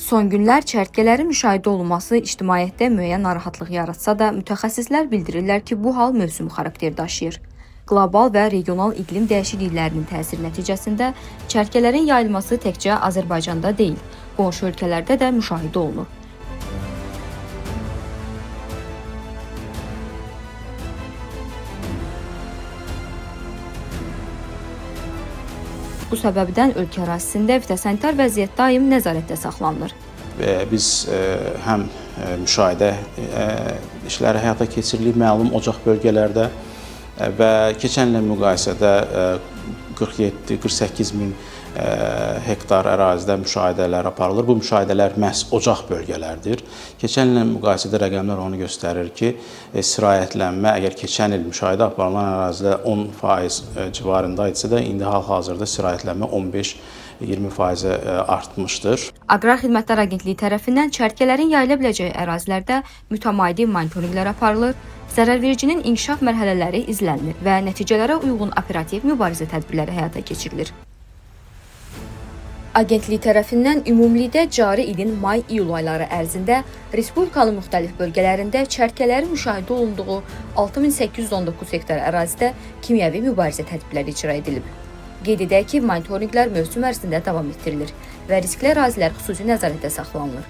Son günlər çərtkələrin müşahidə olunması ictimaiyyətdə müəyyən narahatlıq yaratsa da, mütəxəssislər bildirirlər ki, bu hal mövsüm xarakteri daşıyır. Qlobal və regional iqlim dəyişikliklərinin təsiri nəticəsində çərtkələrin yayılması təkcə Azərbaycanda deyil, qonşu ölkələrdə də müşahidə olunur. Bu səbəbdən ölkə ərazisində fitosanitar vəziyyət daim nəzarətdə saxlanılır. Biz həm müşahidə işləri həyata keçiririk məlum ocaq bölgələrdə və keçən illə müqayisədə 47-48 min hektar ərazidə müşahidələr aparılır. Bu müşahidələr məhz ocaq bölgələrdir. Keçən illə müqayisədə rəqəmlər onu göstərir ki, sirayətlənmə əgər keçən il müşahidə aparılan ərazidə 10% civarında idisə də, indi hal-hazırda sirayətlənmə 15-20% artmışdır. Aqrar Xidmətlər Agentliyi tərəfindən çərtkələrin yayıla biləcəyi ərazilərdə mütəmadi monitorinqlər aparılır, zərərvericinin inkişaf mərhələləri izlənilir və nəticələrə uyğun operativ mübarizə tədbirləri həyata keçirilir. Agentlik tərəfindən ümumilikdə cari ilin may-iyul ayları ərzində Respublikanın müxtəlif bölgələrində çərtkələrin müşahidə olunduğu 6819 hektar ərazidə kimyəvi mübarizə tədbirləri icra edilib. Qeyd edək ki, monitorinqlər mövsüm ərzində davam etdirilir və riskli ərazilər xüsusi nəzarətdə saxlanılır.